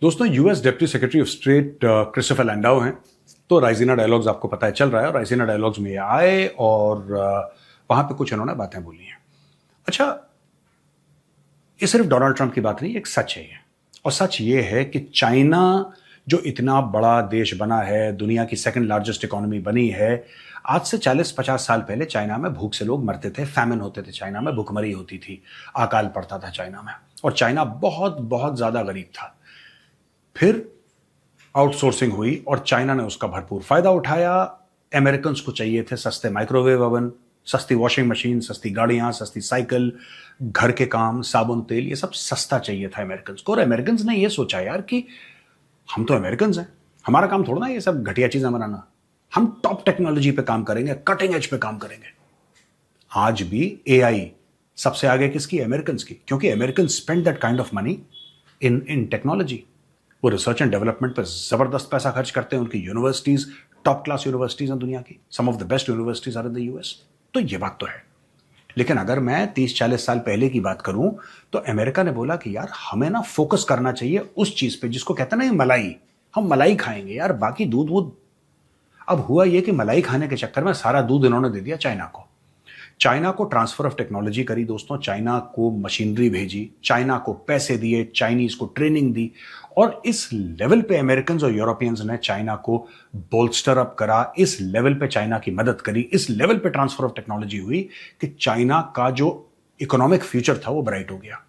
दोस्तों, US deputy secretary of state Christopher Landau हैं। तो राइजीना डायलॉग्स आपको पता है चल रहा है, और राइजीना डायलॉग्स में ये आए और वहां पे कुछ इन्होंने बातें बोली हैं। अच्छा, ये सिर्फ डोनाल्ड ट्रंप की बात नहीं, एक सच है ये। और सच ये है कि चाइना जो इतना बड़ा देश बना है, दुनिया की सेकंड लार्जेस्ट इकोनॉमी बनी है, आज से 40-50 साल पहले चाइना में भूख से लोग मरते थे, फैमिन होते थे, चाइना में भूखमरी होती थी, अकाल पड़ता था चाइना में, और चाइना बहुत बहुत ज्यादा गरीब था। फिर आउटसोर्सिंग हुई और चाइना ने उसका भरपूर फायदा उठाया। अमेरिकन को चाहिए थे सस्ते माइक्रोवेव ओवन, सस्ती वॉशिंग मशीन, सस्ती गाड़ियां, सस्ती साइकिल, घर के काम, साबुन, तेल, ये सब सस्ता चाहिए था अमेरिकन को। और अमेरिकन ने ये सोचा यार कि हम तो अमेरिकन हैं, हमारा काम थोड़ा ना ये सब घटिया चीजें बनाना, हम टॉप टेक्नोलॉजी पे काम करेंगे, कटिंग एज पे काम करेंगे। आज भी एआई सबसे आगे किसकी? अमेरिकन की, क्योंकि American spend that kind of money in technology. वो रिसर्च एंड डेवलपमेंट पर जबरदस्त पैसा खर्च करते हैं। उनकी यूनिवर्सिटीज टॉप क्लास यूनिवर्सिटीज हैं दुनिया की, some of the best universities are in the US. तो ये बात तो है। लेकिन अगर मैं 30-40 साल पहले की बात करूं तो अमेरिका ने बोला कि यार हमें ना फोकस करना चाहिए उस चीज पे जिसको कहते हैं ना ये मलाई, हम मलाई खाएंगे यार, बाकी दूध वूध। अब हुआ ये कि मलाई खाने के चक्कर में सारा दूध इन्होंने दे दिया चाइना को। चाइना को ट्रांसफर ऑफ टेक्नोलॉजी करी दोस्तों, चाइना को मशीनरी भेजी, चाइना को पैसे दिए, चाइनीज को ट्रेनिंग दी, और इस लेवल पे अमेरिकन और यूरोपियंस ने चाइना को बोल्स्टर अप करा, इस लेवल पे चाइना की मदद करी, इस लेवल पे ट्रांसफर ऑफ टेक्नोलॉजी हुई कि चाइना का जो इकोनॉमिक फ्यूचर था वो ब्राइट हो गया।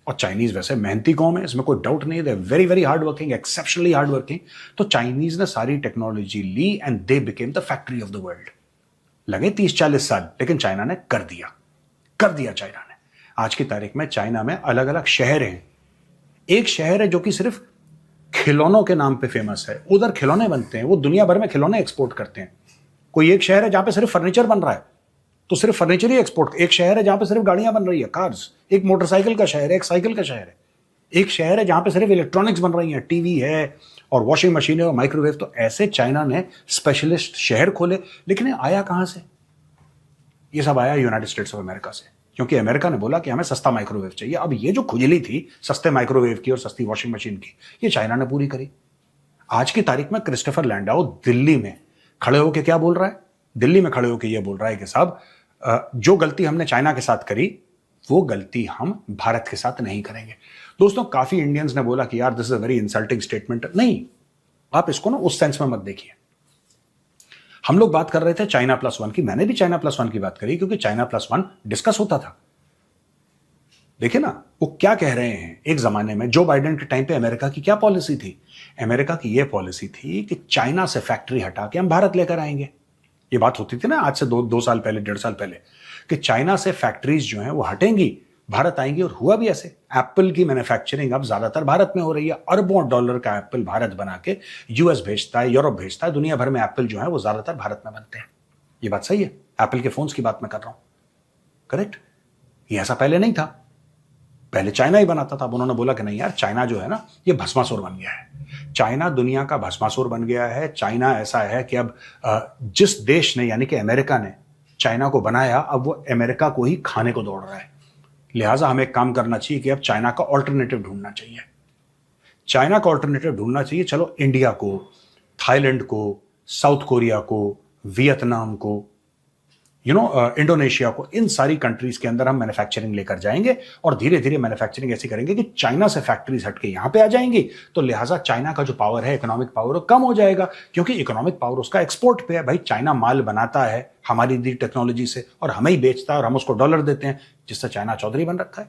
और चाइनीज वैसे मेहनती कौम है, इसमें कोई डाउट नहीं, they very very hard working, exceptionally hard working. तो चाइनीज ने सारी टेक्नोलॉजी ली and they became the factory of the world. लगे 30-40 साल, लेकिन चाइना ने कर दिया चाइना ने। आज की तारीख में चाइना में अलग अलग शहर हैं। एक शहर है जो कि सिर्फ खिलौनों के नाम पे फेमस है, उधर खिलौने बनते हैं, वो दुनिया भर में खिलौने एक्सपोर्ट करते हैं। कोई एक शहर है जहां पे सिर्फ फर्नीचर बन रहा है, तो सिर्फ फर्नीचर ही एक्सपोर्ट। एक शहर है जहां पे सिर्फ गाड़ियां बन रही है, कार्स। एक मोटरसाइकिल का शहर है, एक साइकिल का शहर है। एक शहर है जहां पे सिर्फ इलेक्ट्रॉनिक्स बन रही है, टीवी है और वॉशिंग मशीन है और माइक्रोवेव। तो ऐसे चाइना ने स्पेशलिस्ट शहर खोले। लेकिन ये आया कहां से? ये सब आया यूनाइटेड स्टेट्स ऑफ अमेरिका से, क्योंकि अमेरिका ने बोला कि हमें सस्ता माइक्रोवेव चाहिए। अब ये जो खुजली थी सस्ते माइक्रोवेव की और सस्ती वॉशिंग मशीन की, ये चाइना ने पूरी करी। आज की तारीख में क्रिस्टोफर लैंडाउ दिल्ली में खड़े होकर क्या बोल रहा है? दिल्ली में खड़े होकर यह बोल रहा है कि साहब, जो गलती हमने चाइना के साथ करी वो गलती हम भारत के साथ नहीं करेंगे। दोस्तों, काफी इंडियंस ने बोला कि यार this is a very insulting statement. नहीं, आप इसको ना उस सेंस में मत देखिए। हम लोग बात कर रहे थे चाइना +1 की, मैंने भी चाइना +1 की बात करी क्योंकि चाइना +1 डिस्कस होता था। देखिए ना वो क्या कह रहे हैं। एक जमाने में जो बाइडेन के टाइम पे अमेरिका की क्या पॉलिसी थी? अमेरिका की यह पॉलिसी थी कि चाइना से फैक्ट्री हटा के हम भारत लेकर आएंगे। ये बात होती थी ना आज से दो साल पहले, 1.5 साल पहले, कि चाइना से फैक्ट्रीज जो हैं वो हटेंगी, भारत आएंगी। और हुआ भी ऐसे। एप्पल की मैन्युफैक्चरिंग अब ज्यादातर भारत में हो रही है। अरबों डॉलर का एप्पल भारत बना के यूएस भेजता है, यूरोप भेजता है। दुनिया भर में एप्पल जो है वो ज्यादातर भारत में बनते हैं। ये बात सही है। एप्पल के फोन्स की बात मैं कर रहा हूं, करेक्ट? ये ऐसा पहले नहीं था, पहले चाइना ही बनाता था। अब उन्होंने बोला कि नहीं यार, चाइना जो है ना ये भस्मासुर बन गया है। चाइना दुनिया का भस्मासुर बन गया है। चाइना ऐसा है कि अब जिस देश ने यानी कि अमेरिका ने चाइना को बनाया, अब वो अमेरिका को ही खाने को दौड़ रहा है। लिहाजा हमें एक काम करना चाहिए कि अब चाइना का ऑल्टरनेटिव ढूंढना चाहिए। चाइना का ऑल्टरनेटिव ढूंढना चाहिए। चलो इंडिया को, थाईलैंड को, साउथ कोरिया को, वियतनाम को, इंडोनेशिया को, इन सारी कंट्रीज के अंदर हम मैन्युफैक्चरिंग लेकर जाएंगे और धीरे धीरे मैन्युफैक्चरिंग ऐसी करेंगे कि चाइना से फैक्ट्रीज हटके यहां पे आ जाएंगी। तो लिहाजा चाइना का जो पावर है, इकोनॉमिक पावर, वो कम हो जाएगा, क्योंकि इकोनॉमिक पावर उसका एक्सपोर्ट पे है। भाई चाइना माल बनाता है हमारी दी टेक्नोलॉजी से और हमें ही बेचता है और हम उसको डॉलर देते हैं, जिससे चाइना चौधरी बन रखा है,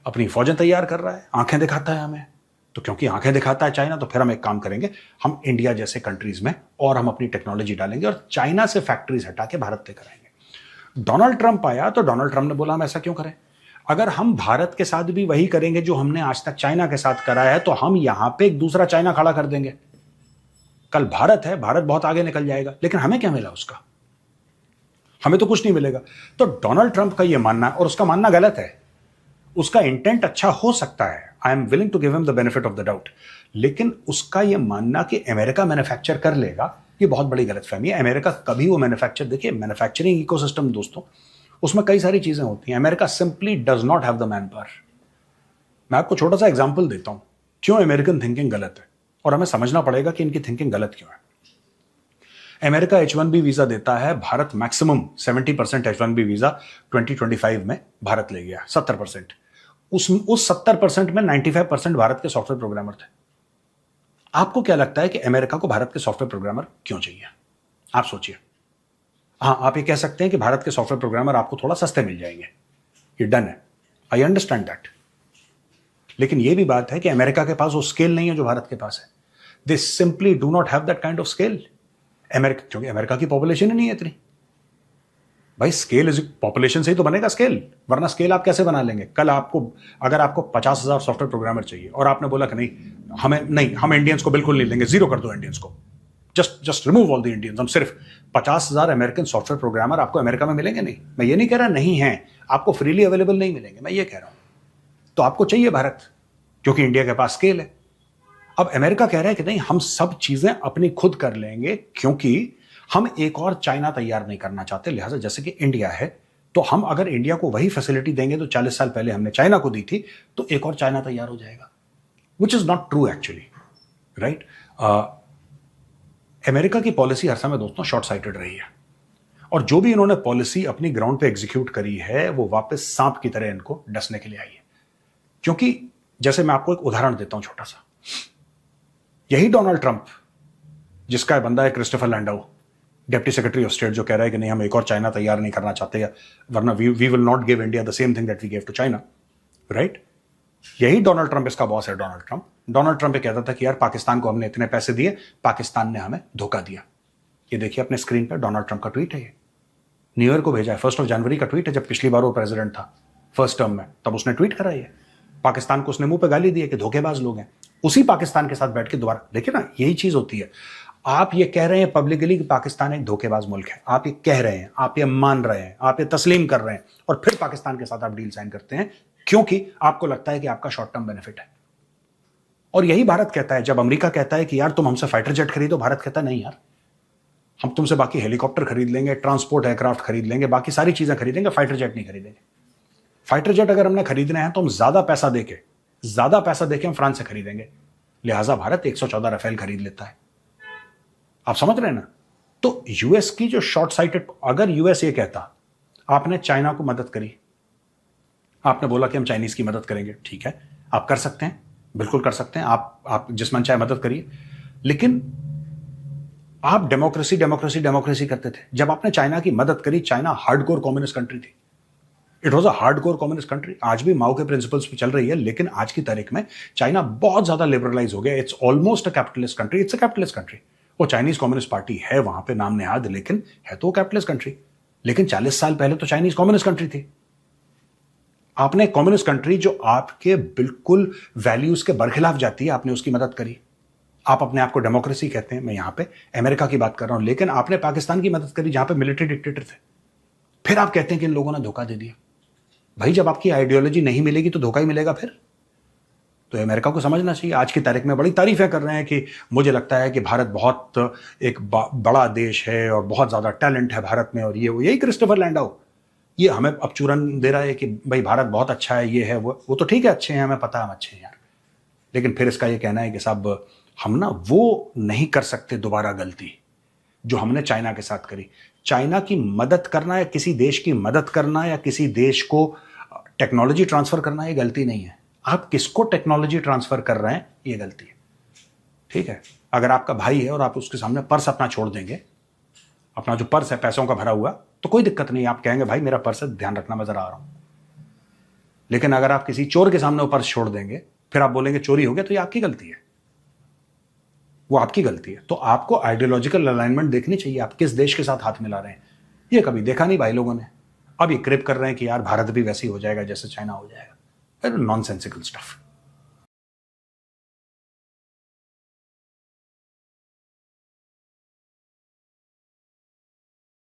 अपनी फौजें तैयार कर रहा है, आंखें दिखाता है हमें। तो क्योंकि आंखें दिखाता है चाइना, तो फिर हम एक काम करेंगे, हम इंडिया जैसे कंट्रीज में और हम अपनी टेक्नोलॉजी डालेंगे और चाइना से फैक्ट्रीज हटा के भारत लेकर आएंगे। डोनाल्ड ट्रंप आया तो डोनाल्ड ट्रंप ने बोला हम ऐसा क्यों करें? अगर हम भारत के साथ भी वही करेंगे जो हमने आज तक चाइना के साथ कराया है, तो हम यहां पे एक दूसरा चाइना खड़ा कर देंगे। कल भारत है, भारत बहुत आगे निकल जाएगा, लेकिन हमें क्या मिला उसका? हमें तो कुछ नहीं मिलेगा। तो डोनाल्ड ट्रंप का यह मानना, और उसका मानना गलत है, उसका इंटेंट अच्छा हो सकता है, I am willing to give him the benefit of the doubt, लेकिन उसका यह मानना कि अमेरिका मैन्युफैक्चर कर लेगा, ये बहुत बड़ी गलतफहमी है। अमेरिका कभी वो मैन्युफैक्चर, देखिए मैन्युफैक्चरिंग इकोसिस्टम दोस्तों, उसमें कई सारी चीजें होती हैं। America simply does not have the man power. मैं आपको छोटा सा एग्जांपल देता हूं क्यों अमेरिकन थिंकिंग गलत है, और हमें समझना पड़ेगा कि इनकी थिंकिंग गलत क्यों है। अमेरिका H1B वीजा देता है, भारत मैक्सिमम 70% H1B वीजा 2025 में भारत ले गया, 70%। उस 70% में 95% भारत के सॉफ्टवेयर प्रोग्रामर थे। आपको क्या लगता है कि अमेरिका को भारत के सॉफ्टवेयर प्रोग्रामर क्यों चाहिए? आप सोचिए। हाँ, आप ये कह सकते हैं कि भारत के सॉफ्टवेयर प्रोग्रामर आपको थोड़ा सस्ते मिल जाएंगे, ये डन है, आई अंडरस्टैंड दैट। लेकिन ये भी बात है कि अमेरिका के पास वो स्केल नहीं है जो भारत के पास है। दे simply do not have that kind of scale. America, क्योंकि अमेरिका की पॉपुलेशन ही नहीं है इतनी। भाई स्केल इज, पॉपुलेशन से ही तो बनेगा स्केल, वरना स्केल आप कैसे बना लेंगे? कल आपको, अगर आपको 50,000 सॉफ्टवेयर प्रोग्रामर चाहिए और आपने बोला कि नहीं हम इंडियंस को बिल्कुल नहीं लेंगे, जीरो कर दो इंडियंस को, just remove all the Indians, हम सिर्फ 50,000 अमेरिकन सॉफ्टवेयर प्रोग्रामर आपको अमेरिका में मिलेंगे नहीं। मैं ये नहीं कह रहा नहीं है, आपको फ्रीली अवेलेबल नहीं मिलेंगे, मैं ये कह रहा हूं। तो आपको चाहिए भारत, क्योंकि इंडिया के पास स्केल है। अब अमेरिका कह रहा है कि नहीं, हम सब चीजें अपनी खुद कर लेंगे, क्योंकि हम एक और चाइना तैयार नहीं करना चाहते। लिहाजा जैसे कि इंडिया है, तो हम अगर इंडिया को वही फैसिलिटी देंगे तो 40 साल पहले हमने चाइना को दी थी, तो एक और चाइना तैयार हो जाएगा, which is not true actually, right. America की पॉलिसी हर समय दोस्तों शॉर्ट साइटेड रही है, और जो भी इन्होंने पॉलिसी अपनी ग्राउंड पे एग्जीक्यूट करी है, वो वापस सांप की तरह इनको डसने के लिए आई है। क्योंकि जैसे मैं आपको एक उदाहरण देता हूं छोटा सा, यही डोनाल्ड ट्रंप, जिसका बंदा है Christopher Landau, deputy secretary of state, जो कह रहा है कि नहीं हम एक और चाइना तैयार नहीं करना चाहते, या वरना we will not give India the same thing that we give to China, right. यही डोनाल्ड ट्रंप, इसका बॉस है डोनाल्ड ट्रंप। डोनाल्ड ट्रंप ये कहता था कि यार पाकिस्तान को हमने इतने पैसे दिए, पाकिस्तान ने हमें धोखा दिया। ये देखिए अपने स्क्रीन पर डोनाल्ड ट्रंप का ट्वीट है, ये न्यू ईयर को भेजा है, 1 जनवरी का ट्वीट है, जब पिछली बार वो प्रेसिडेंट था फर्स्ट टर्म में, तब उसने ट्वीट करा है। पाकिस्तान को उसने मुंह पे गाली दी है कि धोखेबाज लोग हैं। उसी पाकिस्तान के साथ बैठ के दोबारा देखिए ना, यही चीज होती है। आप ये कह रहे हैं पब्लिकली कि पाकिस्तान एक धोखेबाज मुल्क है, आप ये कह रहे हैं, आप ये मान रहे हैं, आप ये तस्लीम कर रहे हैं, और फिर पाकिस्तान के साथ आप डील साइन करते हैं, क्योंकि आपको लगता है कि आपका शॉर्ट टर्म बेनिफिट है। और यही भारत कहता है, जब अमेरिका कहता है कि यार तुम हमसे फाइटर जेट खरीदो, भारत कहता है नहीं यार, हम तुमसे बाकी हेलीकॉप्टर खरीद लेंगे, ट्रांसपोर्ट एयरक्राफ्ट खरीद लेंगे, बाकी सारी चीजें खरीदेंगे, फाइटर जेट नहीं खरीदेंगे। फाइटर जेट अगर हमने खरीदने हैं तो हम ज्यादा पैसा देके हम फ्रांस से खरीदेंगे। लिहाजा भारत 114 राफेल खरीद लेता है। आप समझ रहे हैं ना? तो यूएस की जो शॉर्ट साइटेड, अगर यूएस ये कहता आपने चाइना को मदद करी, आपने बोला कि हम चाइनीज की मदद करेंगे, ठीक है, आप कर सकते हैं, बिल्कुल कर सकते हैं, आप जिस मन चाहे मदद करिए, लेकिन आप डेमोक्रेसी करते थे। जब आपने चाइना की मदद करी, चाइना हार्डकोर कम्युनिस्ट कंट्री थी, it was a hardcore communist country. आज भी माओ के प्रिंसिपल्स पे चल रही है, लेकिन आज की तारीख में चाइना बहुत ज्यादा लिबरलाइज हो गया। It's almost a capitalist country, it's a capitalist country. वो चाइनीज कम्युनिस्ट पार्टी है वहां पे नाम नेहाद, लेकिन है तो कैपिटलिस्ट कंट्री। लेकिन 40 साल पहले तो चाइनीज कम्युनिस्ट कंट्री थी। आपने कम्युनिस्ट कंट्री जो आपके बिल्कुल वैल्यूज के बरखिलाफ जाती है, आपने उसकी मदद करी। आप अपने आप को डेमोक्रेसी कहते हैं, मैं यहां पे अमेरिका की बात कर रहा हूं, लेकिन आपने पाकिस्तान की मदद करी जहां पे मिलिट्री डिक्टेटर थे। फिर आप कहते हैं कि इन लोगों ने धोखा दे दिया। भाई जब आपकी आइडियोलॉजी नहीं मिलेगी तो धोखा ही मिलेगा फिर। तो अमेरिका को समझना चाहिए। आज की तारीख में बड़ी तारीफें कर रहे हैं कि मुझे लगता है कि भारत बहुत एक बड़ा देश है और बहुत ज्यादा टैलेंट है भारत में, और ये वो, यही क्रिस्टोफर लैंडाउ ये हमें अब चूरन दे रहा है कि भाई भारत बहुत अच्छा है, ये है वो तो ठीक है, अच्छे हैं, हमें पता है हम अच्छे हैं यार, लेकिन फिर इसका ये कहना है कि साहब हम ना वो नहीं कर सकते दोबारा गलती जो हमने चाइना के साथ करी। चाइना की मदद करना या किसी देश की मदद करना या किसी देश को टेक्नोलॉजी ट्रांसफर करना ये गलती नहीं है। आप किसको टेक्नोलॉजी ट्रांसफर कर रहे हैं ये गलती है, ठीक है। अगर आपका भाई है और आप उसके सामने पर्स अपना छोड़ देंगे, अपना जो पर्स है पैसों का भरा हुआ, तो कोई दिक्कत नहीं, आप कहेंगे भाई मेरा पर्स है, ध्यान रखना मैं जरा आ रहा हूं। लेकिन अगर आप किसी चोर के सामने वो पर्स छोड़ देंगे, फिर आप बोलेंगे चोरी हो गया, तो ये आपकी गलती है, वो आपकी गलती है। तो आपको आइडियोलॉजिकल अलाइनमेंट देखनी चाहिए, आप किस देश के साथ हाथ मिला रहे हैं। ये कभी देखा नहीं भाई लोगों ने। अब ये क्रिप कर रहे हैं कि यार भारत भी वैसे ही हो जाएगा जैसे चाइना हो जाएगा। Nonsensical stuff.